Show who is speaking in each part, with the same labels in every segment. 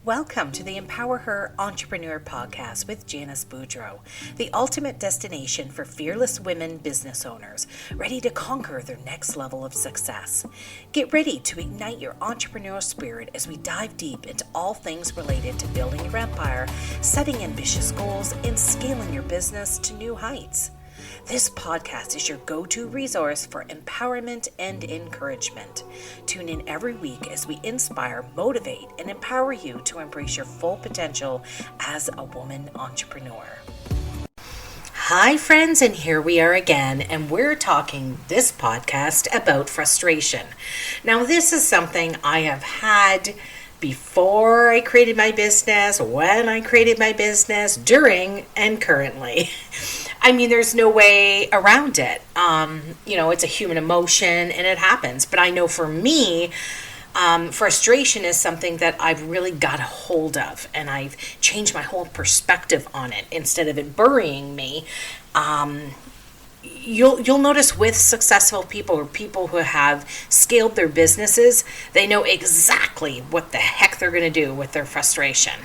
Speaker 1: Welcome to the EmpowerHer Entrepreneur podcast with Janis Boudreau, the ultimate destination for fearless women business owners ready to conquer their next level of success. Get ready to ignite your entrepreneurial spirit as we dive deep into all things related to building your empire, setting ambitious goals, and scaling your business to new heights. This podcast is your go-to resource for empowerment and encouragement. Tune in every week as we inspire, motivate, and empower you to embrace your full potential as a woman entrepreneur. Hi friends, and here we are again, and we're talking this podcast about frustration. Now, this is something I have had before I created my business, when I created my business, during, and currently. I mean, there's no way around it. It's a human emotion and it happens. But I know for me, frustration is something that I've really got a hold of, and I've changed my whole perspective on it. Instead of it burying me, you'll notice with successful people or people who have scaled their businesses, they know exactly what the heck they're going to do with their frustration.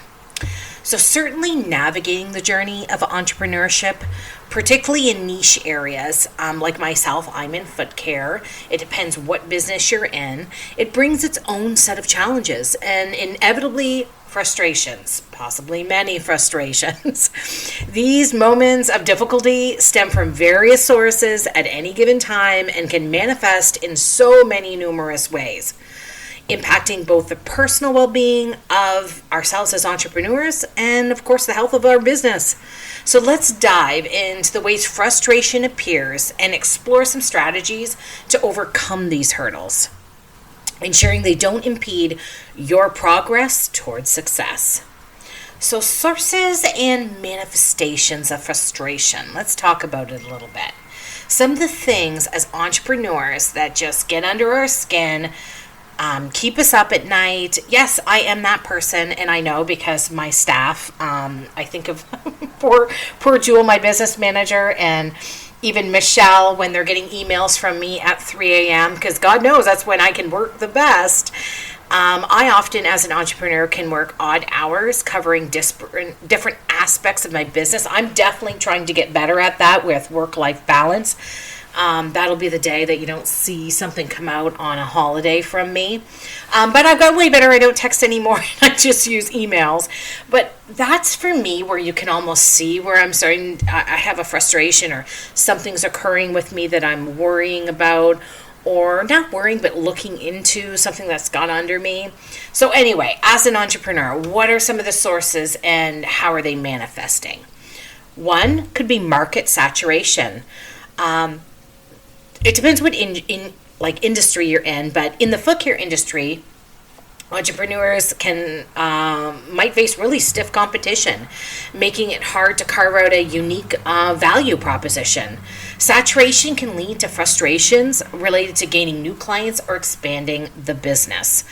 Speaker 1: So certainly navigating the journey of entrepreneurship, particularly in niche areas, like myself, I'm in foot care. It depends what business you're in. It brings its own set of challenges and inevitably frustrations, possibly many frustrations. These moments of difficulty stem from various sources at any given time and can manifest in so many numerous ways, impacting both the personal well-being of ourselves as entrepreneurs and, of course, the health of our business. So let's dive into the ways frustration appears and explore some strategies to overcome these hurdles, ensuring they don't impede your progress towards success. So sources and manifestations of frustration. Let's talk about it a little bit. Some of the things as entrepreneurs that just get under our skin, keep us up at night. Yes, I am that person, and I know because my staff, I think of poor Jewel, my business manager, and even Michelle, when they're getting emails from me at 3 a.m., because God knows that's when I can work the best. I often, as an entrepreneur, can work odd hours covering different aspects of my business. I'm definitely trying to get better at that with work-life balance. That'll be the day that you don't see something come out on a holiday from me. But I've got way better. I don't text anymore. I just use emails. But that's for me where you can almost see where I'm starting. I have a frustration or something's occurring with me that I'm worrying about, or not worrying, but looking into something that's got under me. So anyway, as an entrepreneur, what are some of the sources and how are they manifesting? One could be market saturation. It depends what industry you're in, but in the foot care industry, entrepreneurs might face really stiff competition, making it hard to carve out a unique value proposition. Saturation can lead to frustrations related to gaining new clients or expanding the business.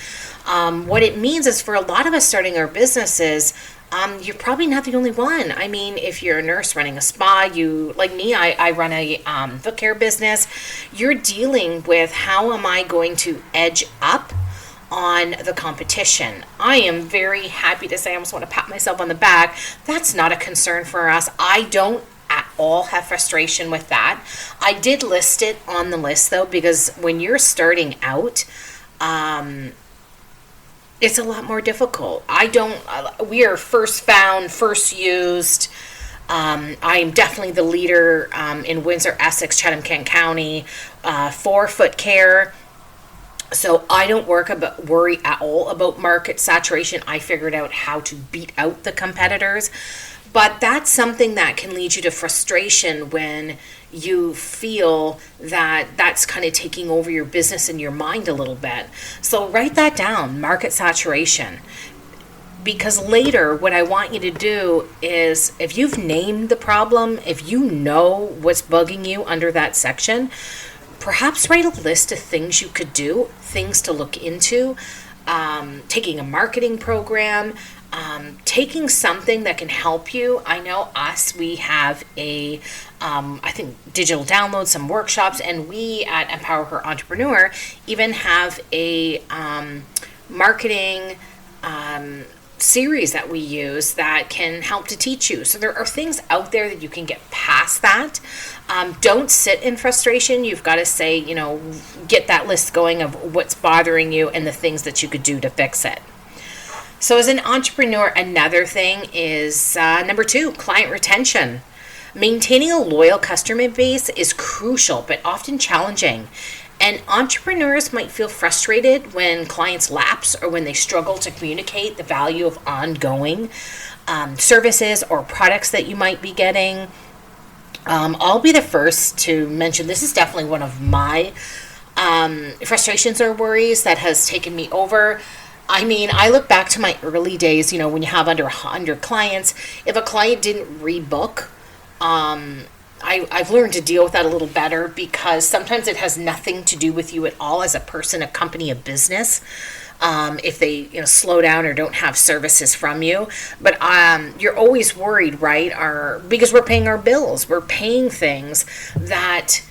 Speaker 1: What it means is for a lot of us starting our businesses, you're probably not the only one. I mean, if you're a nurse running a spa, like me, I run a foot care business. You're dealing with how am I going to edge up on the competition. I am very happy to say, I almost want to pat myself on the back. That's not a concern for us. I don't at all have frustration with that. I did list it on the list though, because when you're starting out, it's a lot more difficult. We are first found, first used. I'm definitely the leader in Windsor, Essex, Chatham-Kent County for foot care. So I don't worry at all about market saturation. I figured out how to beat out the competitors. But that's something that can lead you to frustration when you feel that that's kind of taking over your business and your mind a little bit. So write that down, market saturation. Because later, what I want you to do is, if you've named the problem, if you know what's bugging you under that section, perhaps write a list of things you could do, things to look into, taking a marketing program, taking something that can help you. I know we have I think digital downloads, some workshops, and we at EmpowerHer Entrepreneur even have a marketing series that we use that can help to teach you. So there are things out there that you can get past that. Don't sit in frustration. You've got to say, get that list going of what's bothering you and the things that you could do to fix it. So as an entrepreneur, another thing is number 2, client retention. Maintaining a loyal customer base is crucial, but often challenging. And entrepreneurs might feel frustrated when clients lapse or when they struggle to communicate the value of ongoing services or products that you might be getting. I'll be the first to mention this is definitely one of my frustrations or worries that has taken me over. I mean, I look back to my early days, when you have under 100 clients, if a client didn't rebook, I've learned to deal with that a little better because sometimes it has nothing to do with you at all as a person, a company, a business. If they slow down or don't have services from you, but you're always worried, right? Because we're paying our bills, we're paying things that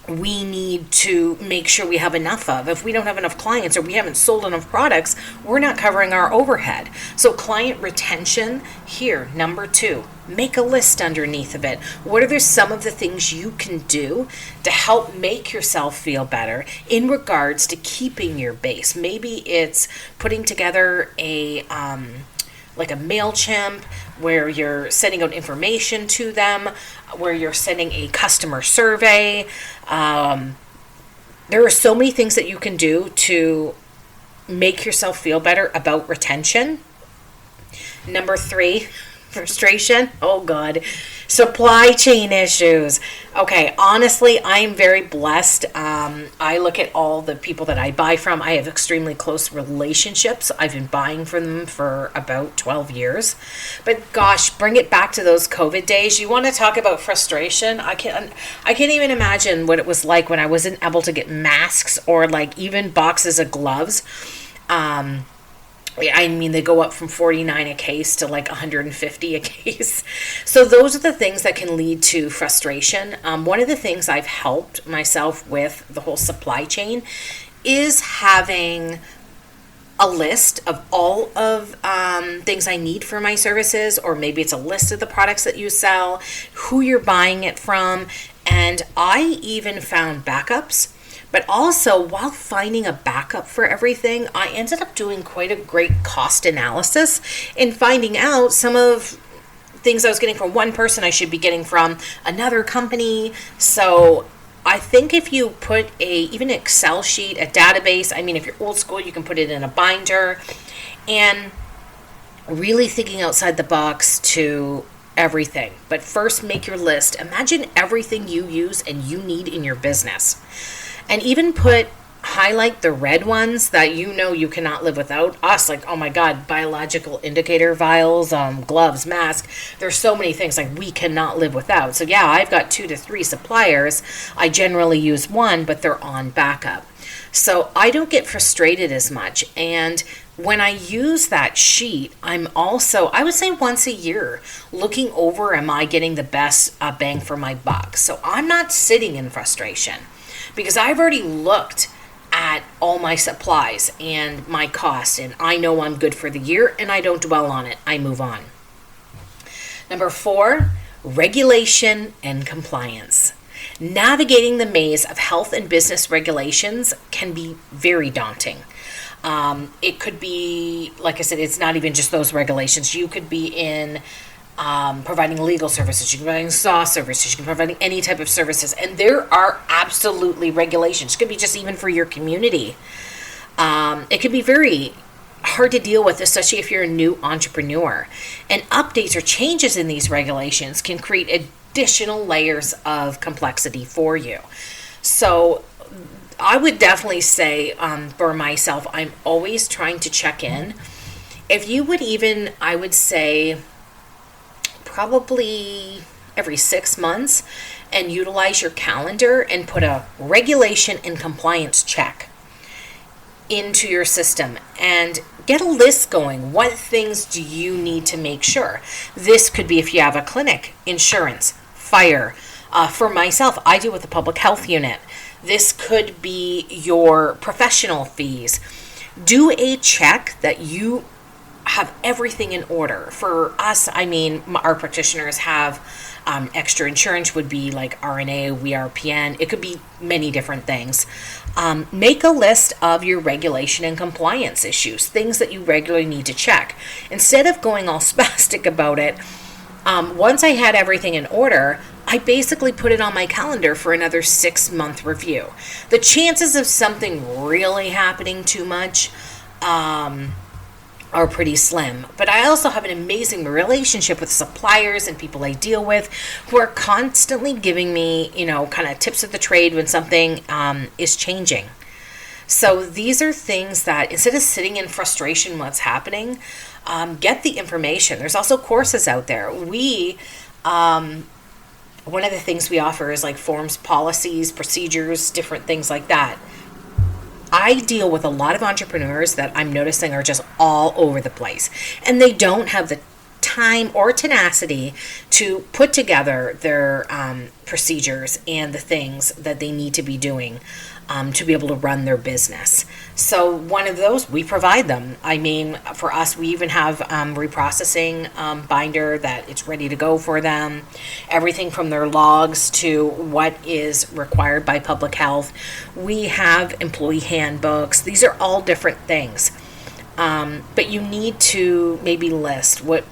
Speaker 1: we need to make sure we have enough of. If we don't have enough clients or we haven't sold enough products, we're not covering our overhead. So client retention here, number 2, make a list underneath of it. What are some of the things you can do to help make yourself feel better in regards to keeping your base? Maybe it's putting together like a MailChimp where you're sending out information to them, where you're sending a customer survey. There are so many things that you can do to make yourself feel better about retention. Number 3, frustration. Oh God. Supply chain issues. Okay, honestly, I am very blessed. I look at all the people that I buy from. I have extremely close relationships. I've been buying from them for about 12 years. But gosh, bring it back to those COVID days. You want to talk about frustration? I can't even imagine what it was like when I wasn't able to get masks or like even boxes of gloves. I mean, they go up from $49 a case to like $150 a case. So those are the things that can lead to frustration. One of the things I've helped myself with the whole supply chain is having a list of all of things I need for my services, or maybe it's a list of the products that you sell, who you're buying it from. And I even found backups. But also, while finding a backup for everything, I ended up doing quite a great cost analysis and finding out some of things I was getting from one person I should be getting from another company. So I think if you put even an Excel sheet, a database, I mean, if you're old school, you can put it in a binder, and really thinking outside the box to everything. But first, make your list. Imagine everything you use and you need in your business. And even highlight the red ones that you cannot live without. Us, like, oh my God, biological indicator vials, gloves, mask. There's so many things like we cannot live without. So yeah, I've got 2 to 3 suppliers. I generally use one, but they're on backup. So I don't get frustrated as much. And when I use that sheet, I'm also, I would say once a year, looking over, am I getting the best bang for my buck? So I'm not sitting in frustration, because I've already looked at all my supplies and my costs, and I know I'm good for the year, and I don't dwell on it. I move on. Number 4, regulation and compliance. Navigating the maze of health and business regulations can be very daunting. It could be, like I said, it's not even just those regulations. You could be in providing legal services, you can be providing SAW services, you can be providing any type of services, and there are absolutely regulations. It could be just even for your community. It can be very hard to deal with, especially if you're a new entrepreneur. And updates or changes in these regulations can create additional layers of complexity for you. So I would definitely say for myself, I'm always trying to check in. If you would even, I would say, probably every 6 months, and utilize your calendar and put a regulation and compliance check into your system and get a list going. What things do you need to make sure? This could be if you have a clinic, insurance, fire. For myself, I deal with the public health unit. This could be your professional fees. Do a check that you have everything in order. For us, I mean, our practitioners have extra insurance, would be like RNA, VRPN. It could be many different things. Make a list of your regulation and compliance issues, things that you regularly need to check. Instead of going all spastic about it, once I had everything in order, I basically put it on my calendar for another 6-month review. The chances of something really happening too much are pretty slim. But I also have an amazing relationship with suppliers and people I deal with who are constantly giving me, kind of tips of the trade when something is changing. So these are things that, instead of sitting in frustration what's happening, get the information. There's also courses out there. One of the things we offer is like forms, policies, procedures, different things like that. I deal with a lot of entrepreneurs that I'm noticing are just all over the place, and they don't have the time or tenacity to put together their procedures and the things that they need to be doing to be able to run their business. So one of those, we provide them. I mean, for us, we even have reprocessing binder that it's ready to go for them. Everything from their logs to what is required by public health. We have employee handbooks. These are all different things. But you need to maybe list what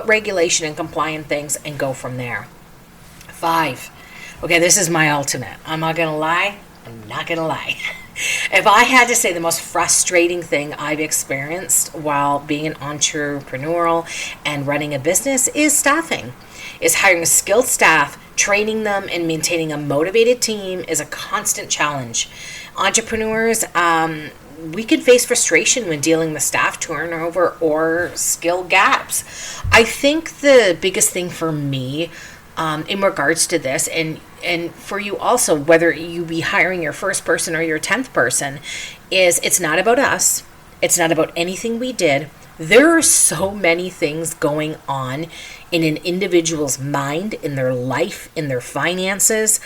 Speaker 1: regulation and compliant things and go from there. 5. Okay, this is my ultimate. I'm not going to lie. If I had to say the most frustrating thing I've experienced while being an entrepreneurial and running a business is staffing. Is hiring a skilled staff, training them, and maintaining a motivated team is a constant challenge. Entrepreneurs, we can face frustration when dealing with staff turnover or skill gaps. I think the biggest thing for me in regards to this, and for you also, whether you be hiring your first person or your 10th person, is it's not about us. It's not about anything we did. There are so many things going on in an individual's mind, in their life, in their finances.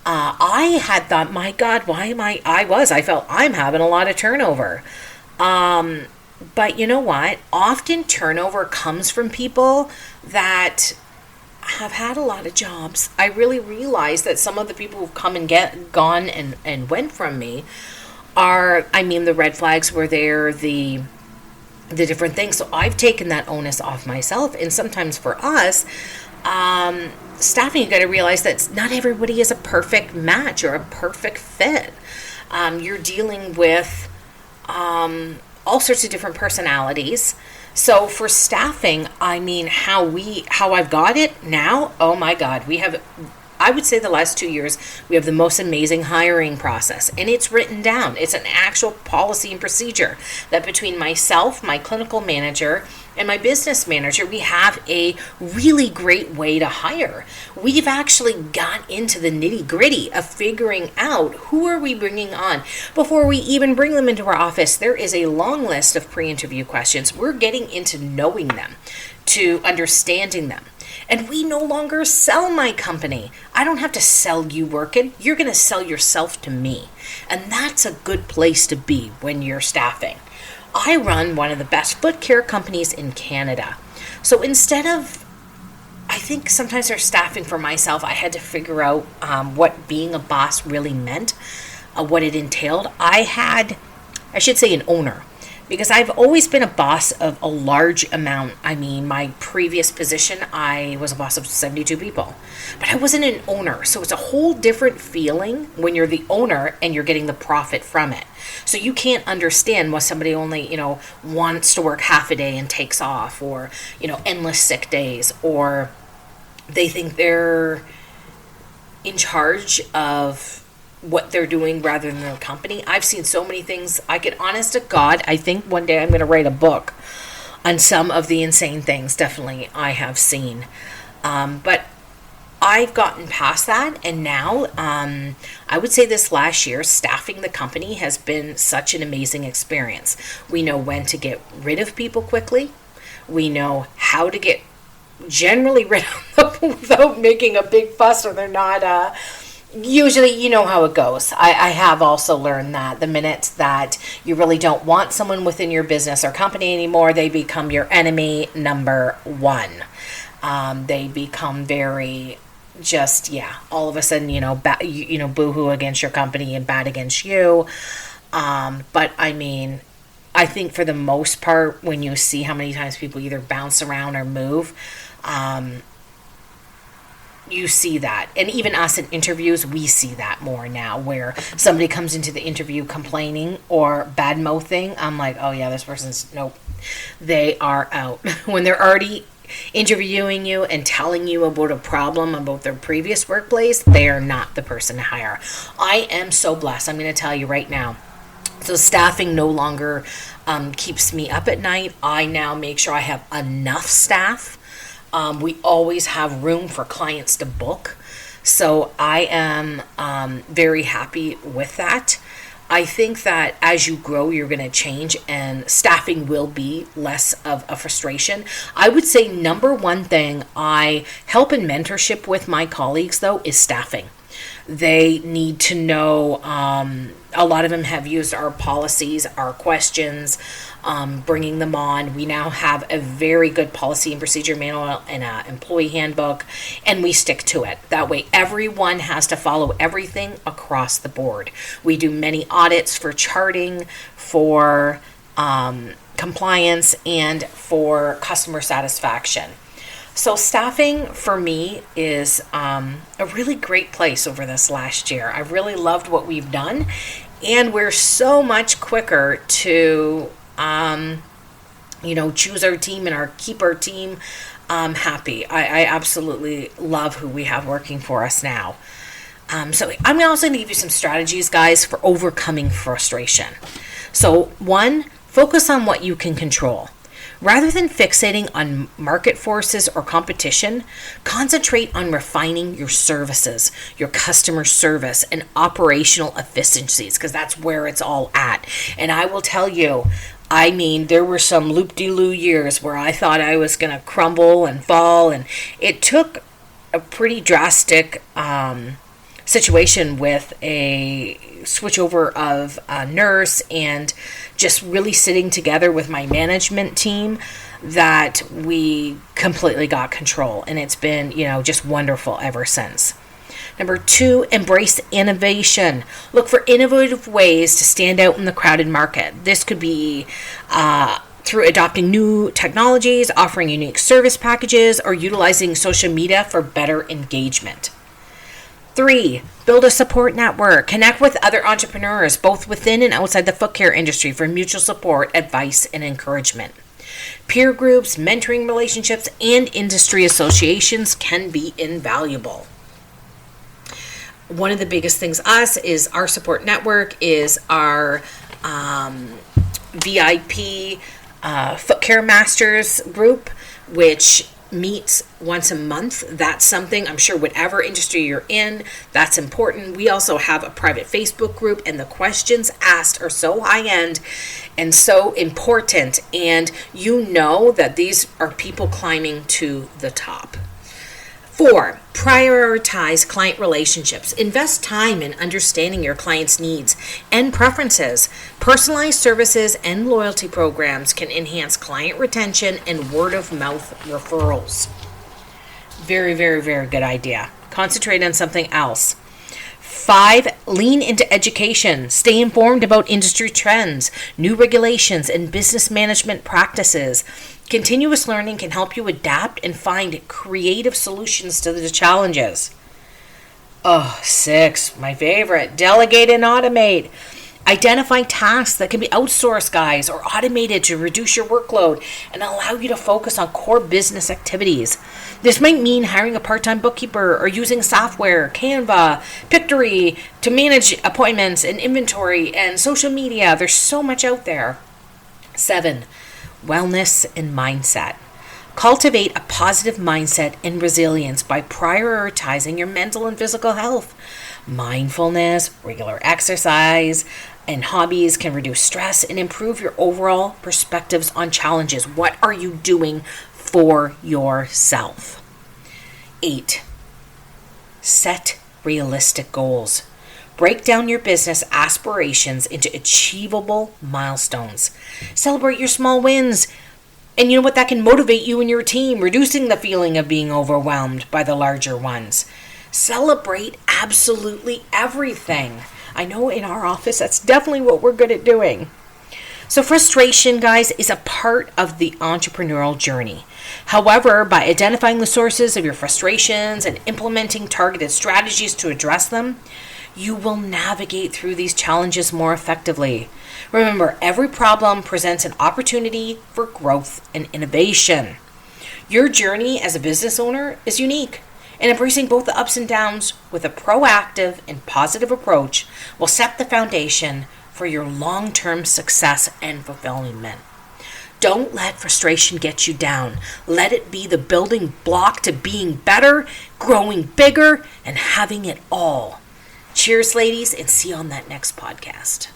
Speaker 1: I had thought, my God, I felt I'm having a lot of turnover. But you know what? Often turnover comes from people that have had a lot of jobs. I really realized that some of the people who've come and gone and went from me are, the red flags were there, the different things. So I've taken that onus off myself. And sometimes for us, staffing, you got to realize that not everybody is a perfect match or a perfect fit. You're dealing with all sorts of different personalities. So for staffing, how I've got it now, oh my God, I would say the last 2 years, we have the most amazing hiring process, and it's written down. It's an actual policy and procedure that between myself, my clinical manager, and my business manager, we have a really great way to hire. We've actually got into the nitty-gritty of figuring out who are we bringing on before we even bring them into our office. There is a long list of pre-interview questions. We're getting into knowing them, to understanding them. And we no longer sell my company. I don't have to sell you working. You're going to sell yourself to me. And that's a good place to be when you're staffing. I run one of the best foot care companies in Canada. So instead of, I think sometimes our staffing for myself, I had to figure out what being a boss really meant, what it entailed. I should say an owner. Because I've always been a boss of a large amount. My previous position, I was a boss of 72 people. But I wasn't an owner. So it's a whole different feeling when you're the owner and you're getting the profit from it. So you can't understand why somebody only, wants to work half a day and takes off, or, endless sick days, or they think they're in charge of what they're doing rather than their company. I've seen so many things. Honest to God, I think one day I'm going to write a book on some of the insane things definitely I have seen. But I've gotten past that, and now I would say this last year, staffing the company has been such an amazing experience. We know when to get rid of people quickly. We know how to get generally rid of them without making a big fuss, or they're not usually, you know how it goes. I have also learned that the minute that you really don't want someone within your business or company anymore, they become your enemy number one. They become very just, all of a sudden, boohoo against your company and bad against you. But I mean, I think for the most part, when you see how many times people either bounce around or move, you see that. And even us in interviews, we see that more now, where somebody comes into the interview complaining or bad mouthing. I'm like, oh yeah, this person's, nope, they are out. When they're already interviewing you and telling you about a problem about their previous workplace, they are not the person to hire. I am so blessed. I'm going to tell you right now. So staffing no longer keeps me up at night. I now make sure I have enough staff. We always have room for clients to book. So I am very happy with that. I think that as you grow, you're going to change and staffing will be less of a frustration. I would say number one thing I help in mentorship with my colleagues, though, is staffing. They need to know, a lot of them have used our policies, our questions, bringing them on. We now have a very good policy and procedure manual and an employee handbook, and we stick to it. That way, everyone has to follow everything across the board. We do many audits for charting, for compliance, and for customer satisfaction. So staffing for me is a really great place over this last year. I really loved what we've done, and we're so much quicker to choose our team and keep our team happy. I absolutely love who we have working for us now. So I'm also going to give you some strategies, guys, for overcoming frustration. So 1, focus on what you can control. Rather than fixating on market forces or competition, concentrate on refining your services, your customer service, and operational efficiencies, because that's where it's all at. And I will tell you, I mean, there were some loop-de-loo years where I thought I was going to crumble and fall, and it took a pretty drastic situation with a switchover of a nurse and just really sitting together with my management team that we completely got control, and it's been just wonderful ever since. Number 2, embrace innovation. Look for innovative ways to stand out in the crowded market. This could be through adopting new technologies, offering unique service packages, or utilizing social media for better engagement. 3, build a support network. Connect with other entrepreneurs, both within and outside the foot care industry, for mutual support, advice, and encouragement. Peer groups, mentoring relationships, and industry associations can be invaluable. One of the biggest things is our support network is our VIP Foot Care Masters group, which meets once a month. That's something, I'm sure whatever industry you're in, that's important. We also have a private Facebook group, and the questions asked are so high end and so important, and you know that these are people climbing to the top. 4, prioritize client relationships. Invest time in understanding your clients' needs and preferences. Personalized services and loyalty programs can enhance client retention and word-of-mouth referrals. Very, very, very good idea. Concentrate on something else. 5, lean into education. Stay informed about industry trends, new regulations, and business management practices. Continuous learning can help you adapt and find creative solutions to the challenges. 6, my favorite, delegate and automate. Identify tasks that can be outsourced, guys, or automated to reduce your workload and allow you to focus on core business activities. This might mean hiring a part-time bookkeeper or using software, Canva, Pictory, to manage appointments and inventory and social media. There's so much out there. 7, wellness and mindset. Cultivate a positive mindset and resilience by prioritizing your mental and physical health. Mindfulness, regular exercise, and hobbies can reduce stress and improve your overall perspectives on challenges. What are you doing for yourself? 8, set realistic goals. Break down your business aspirations into achievable milestones. Celebrate your small wins. And you know what? That can motivate you and your team, reducing the feeling of being overwhelmed by the larger ones. Celebrate absolutely everything. I know in our office, that's definitely what we're good at doing. So frustration, guys, is a part of the entrepreneurial journey. However, by identifying the sources of your frustrations and implementing targeted strategies to address them, you will navigate through these challenges more effectively. Remember, every problem presents an opportunity for growth and innovation. Your journey as a business owner is unique, and embracing both the ups and downs with a proactive and positive approach will set the foundation for your long-term success and fulfillment. Don't let frustration get you down. Let it be the building block to being better, growing bigger, and having it all. Cheers, ladies, and see you on that next podcast.